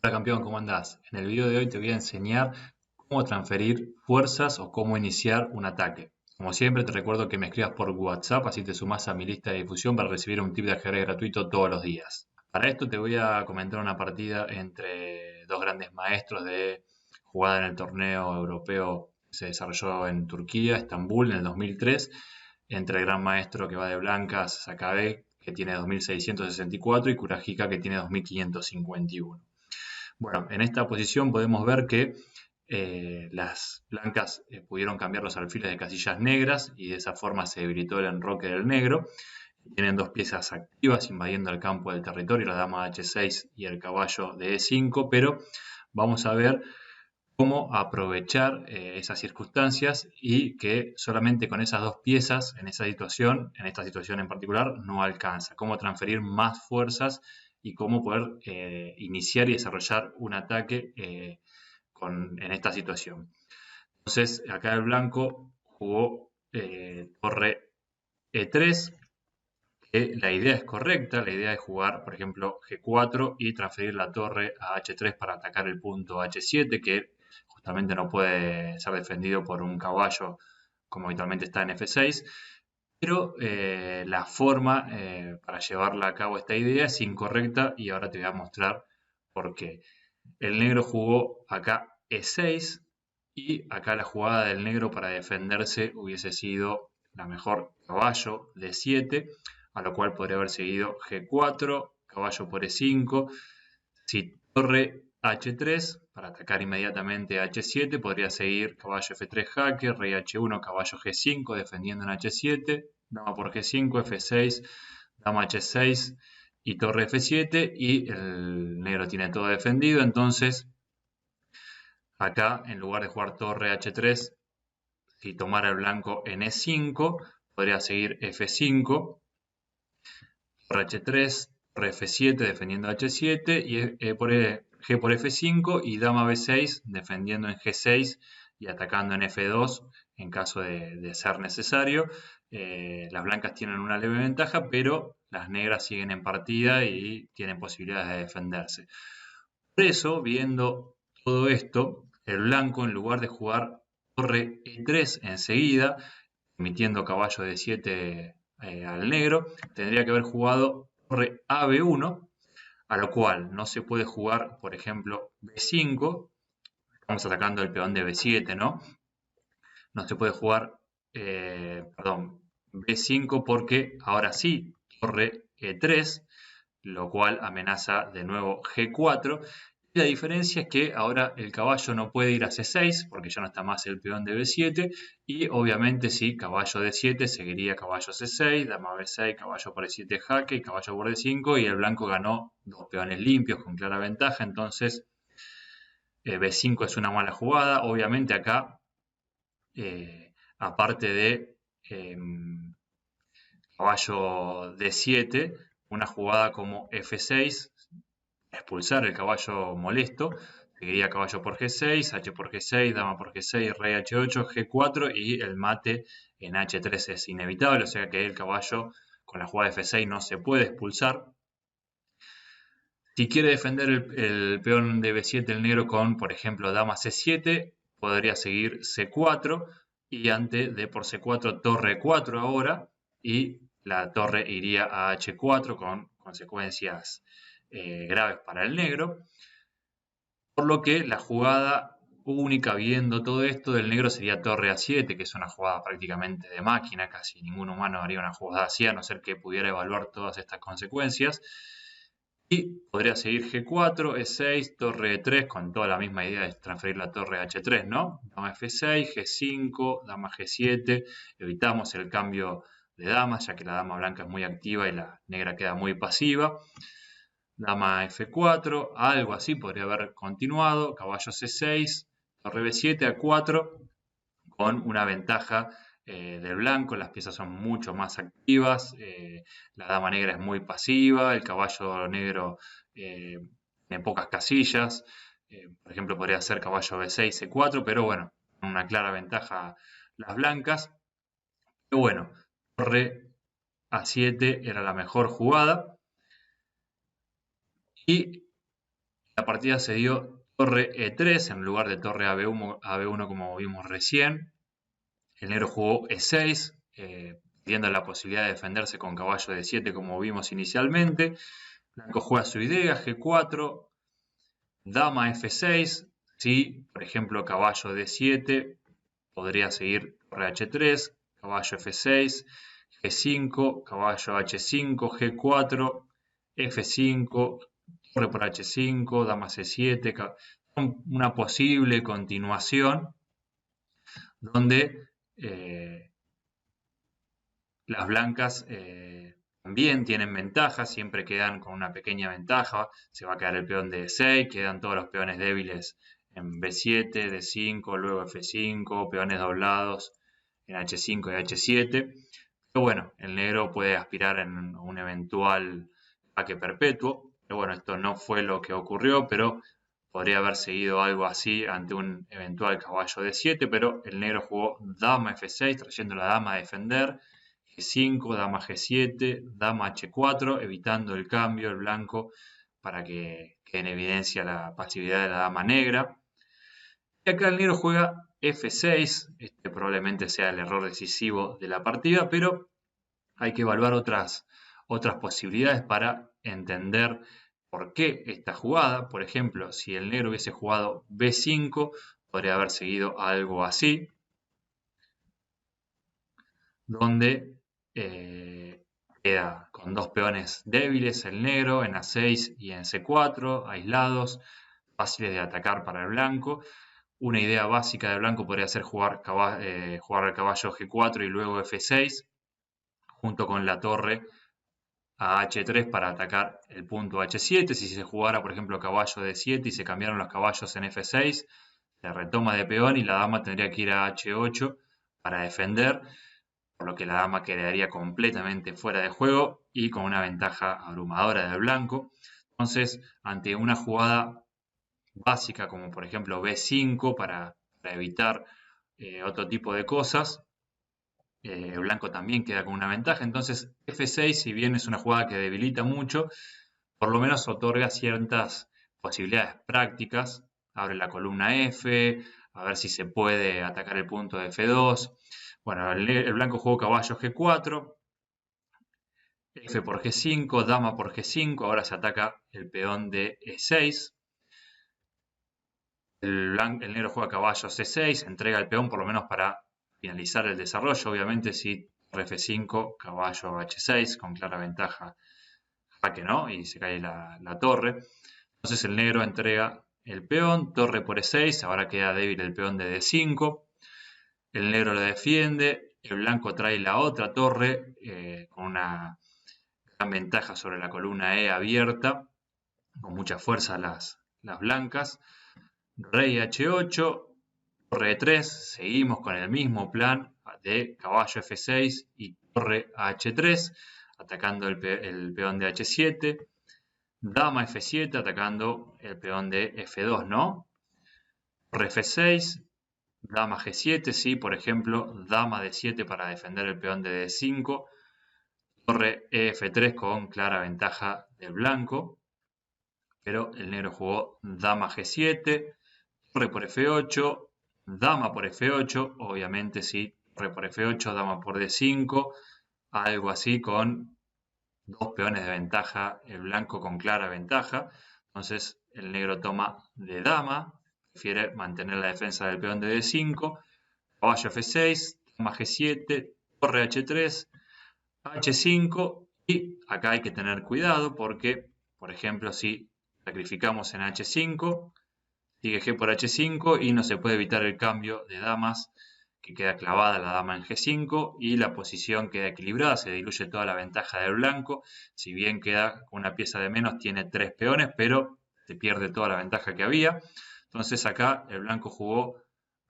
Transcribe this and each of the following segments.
Hola campeón, ¿cómo andás? En el video de hoy te voy a enseñar cómo transferir fuerzas o cómo iniciar un ataque. Como siempre te recuerdo que me escribas por WhatsApp, así te sumás a mi lista de difusión para recibir un tip de ajedrez gratuito todos los días. Para esto te voy a comentar una partida entre dos grandes maestros de jugada en el torneo europeo que se desarrolló en Turquía, Estambul, en el 2003, entre el gran maestro que va de blancas, Sakabe, que tiene 2664, y Kurajika, que tiene 2551. Bueno, en esta posición podemos ver que las blancas pudieron cambiar los alfiles de casillas negras y de esa forma se debilitó el enroque del negro. Tienen dos piezas activas invadiendo el campo del territorio, la dama H6 y el caballo de E5, pero vamos a ver cómo aprovechar esas circunstancias y que solamente con esas dos piezas en esa situación, en esta situación en particular, no alcanza. Cómo transferir más fuerzas y cómo poder iniciar y desarrollar un ataque en esta situación. Entonces, acá el blanco jugó torre E3, que la idea es correcta, la idea es jugar, por ejemplo, G4 y transferir la torre a H3 para atacar el punto H7, que justamente no puede ser defendido por un caballo como habitualmente está en F6, pero la forma para llevarla a cabo esta idea es incorrecta y ahora te voy a mostrar por qué. El negro jugó acá E6 y acá la jugada del negro para defenderse hubiese sido la mejor caballo D7, a lo cual podría haber seguido G4, caballo por E5. Si torre H3 para atacar inmediatamente H7, podría seguir caballo F3 jaque, rey H1, caballo G5 defendiendo en H7, dama por G5, F6, dama H6 y torre F7, y el negro tiene todo defendido. Entonces acá, en lugar de jugar torre H3, si tomara el blanco en E5, podría seguir F5, torre H3, torre F7 defendiendo H7 y G por F5 y dama B6 defendiendo en G6 y atacando en F2 en caso de ser necesario. Las blancas tienen una leve ventaja, pero las negras siguen en partida y tienen posibilidades de defenderse. Por eso, viendo todo esto, el blanco, en lugar de jugar torre E3 enseguida, emitiendo caballo de 7 al negro, tendría que haber jugado torre AB1, a lo cual no se puede jugar, por ejemplo, B5, estamos atacando el peón de B7, ¿no? No se puede jugar, perdón, B5 porque ahora sí, torre E3, lo cual amenaza de nuevo G4. Y la diferencia es que ahora el caballo no puede ir a C6 porque ya no está más el peón de B7 y obviamente sí, caballo D7 seguiría caballo C6, dama B6, caballo por E7 jaque y caballo por D5 y el blanco ganó dos peones limpios con clara ventaja. Entonces B5 es una mala jugada. Obviamente acá, aparte de caballo D7, una jugada como F6, expulsar el caballo molesto, seguiría caballo por G6, H por G6, dama por G6, rey H8, G4 y el mate en H3 es inevitable, o sea que el caballo con la jugada de F6 no se puede expulsar. Si quiere defender el peón de B7 el negro con, por ejemplo, dama C7, podría seguir C4 y ante D por C4 torre 4 ahora y la torre iría a H4 con consecuencias graves para el negro, por lo que la jugada única viendo todo esto del negro sería torre A7, que es una jugada prácticamente de máquina, casi ningún humano haría una jugada así, a no ser que pudiera evaluar todas estas consecuencias. Y podría seguir G4, E6, torre E3, con toda la misma idea de transferir la torre a H3, ¿no? Dama F6, G5, dama G7, evitamos el cambio de damas, ya que la dama blanca es muy activa y la negra queda muy pasiva. Dama F4, algo así podría haber continuado, caballo C6, torre B7, A4, con una ventaja del blanco, las piezas son mucho más activas, la dama negra es muy pasiva, el caballo negro tiene pocas casillas, por ejemplo podría ser caballo B6, C4, pero bueno, una clara ventaja las blancas. Pero bueno, torre A7 era la mejor jugada y La partida se dio torre E3 en lugar de torre AB1 como vimos recién. El negro jugó E6, pidiendo la posibilidad de defenderse con caballo de 7 como vimos inicialmente. Blanco juega su idea, G4, dama F6. Si, por ejemplo, caballo D7, podría seguir torre H3, caballo F6, G5, caballo H5, G4, F5, torre por H5, dama C7, una posible continuación donde las blancas también tienen ventaja, siempre quedan con una pequeña ventaja, se va a quedar el peón de E6, quedan todos los peones débiles en B7, D5, luego F5, peones doblados en H5 y H7. Pero bueno, el negro puede aspirar en un eventual jaque perpetuo. Pero bueno, esto no fue lo que ocurrió, pero podría haber seguido algo así ante un eventual caballo D7, pero el negro jugó dama F6, trayendo la dama a defender, G5, dama G7, dama H4, evitando el cambio, el blanco, para que quede en evidencia la pasividad de la dama negra. Y acá el negro juega F6, este probablemente sea el error decisivo de la partida, pero hay que evaluar otras posibilidades para entender por qué esta jugada. Por ejemplo, si el negro hubiese jugado B5, podría haber seguido algo así, donde queda con dos peones débiles el negro en A6 y en C4, aislados, fáciles de atacar para el blanco. Una idea básica del blanco podría ser jugar al caballo G4 y luego F6, junto con la torre a H3 para atacar el punto H7. Si se jugara, por ejemplo, caballo D7 y se cambiaron los caballos en F6, se retoma de peón y la dama tendría que ir a H8 para defender, por lo que la dama quedaría completamente fuera de juego y con una ventaja abrumadora del blanco. Entonces, ante una jugada básica como por ejemplo B5 para evitar otro tipo de cosas, el blanco también queda con una ventaja. Entonces F6, si bien es una jugada que debilita mucho, por lo menos otorga ciertas posibilidades prácticas. Abre la columna F, a ver si se puede atacar el punto de F2. Bueno, el blanco jugó caballo G4, F por G5, dama por G5, ahora se ataca el peón de E6. El negro juega caballo C6, entrega el peón por lo menos para finalizar el desarrollo. Obviamente si F5, caballo H6, con clara ventaja, jaque, ¿no? Y se cae la torre. Entonces el negro entrega el peón, torre por E6, ahora queda débil el peón de D5. El negro lo defiende, el blanco trae la otra torre con una gran ventaja sobre la columna E abierta, con mucha fuerza las blancas. Rey H8, torre E3, seguimos con el mismo plan de caballo F6 y torre H3, atacando el peón de H7, dama F7, atacando el peón de F2, ¿no? Torre F6, dama G7, sí, por ejemplo, dama D7 para defender el peón de D5, torre F3 con clara ventaja del blanco, pero el negro jugó dama G7, torre por F8, dama por F8, obviamente sí, torre por F8, dama por D5, algo así con dos peones de ventaja, el blanco con clara ventaja. Entonces el negro toma de dama, prefiere mantener la defensa del peón de D5, caballo F6, dama G7, torre H3, H5, y acá hay que tener cuidado porque, por ejemplo, si sacrificamos en H5, sigue G por H5 y no se puede evitar el cambio de damas, que queda clavada la dama en G5 y la posición queda equilibrada, se diluye toda la ventaja del blanco. Si bien queda con una pieza de menos, tiene tres peones, pero se pierde toda la ventaja que había. Entonces acá el blanco jugó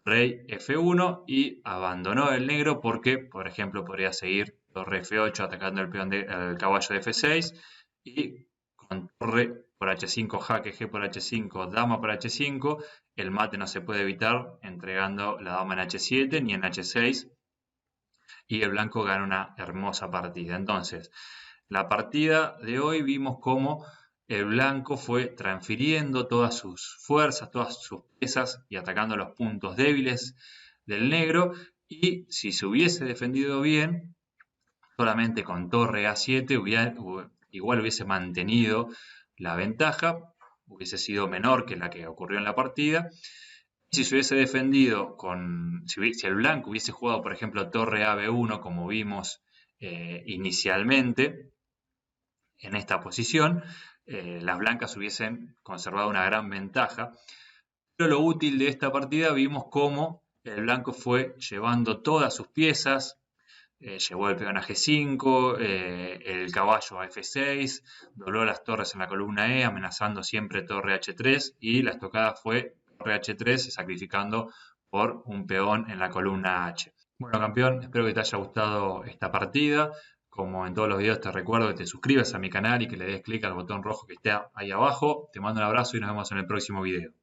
rey F1 y abandonó el negro porque, por ejemplo, podría seguir torre F8 atacando el caballo de F6 y con torre por H5, jaque, G por H5, dama por H5, el mate no se puede evitar entregando la dama en H7 ni en H6 y el blanco gana una hermosa partida. Entonces, la partida de hoy vimos cómo el blanco fue transfiriendo todas sus fuerzas, todas sus piezas y atacando los puntos débiles del negro. Y si se hubiese defendido bien, solamente con torre A7 igual hubiese mantenido la ventaja, hubiese sido menor que la que ocurrió en la partida. Si se hubiese defendido si el blanco hubiese jugado, por ejemplo, torre a B1, como vimos inicialmente en esta posición, las blancas hubiesen conservado una gran ventaja. Pero lo útil de esta partida, vimos cómo el blanco fue llevando todas sus piezas, llevó el peón a G5, el caballo a F6, dobló las torres en la columna E, amenazando siempre torre H3, y la estocada fue torre H3, sacrificando por un peón en la columna H. Bueno, campeón, espero que te haya gustado esta partida. Como en todos los videos, te recuerdo que te suscribas a mi canal y que le des clic al botón rojo que está ahí abajo. Te mando un abrazo y nos vemos en el próximo video.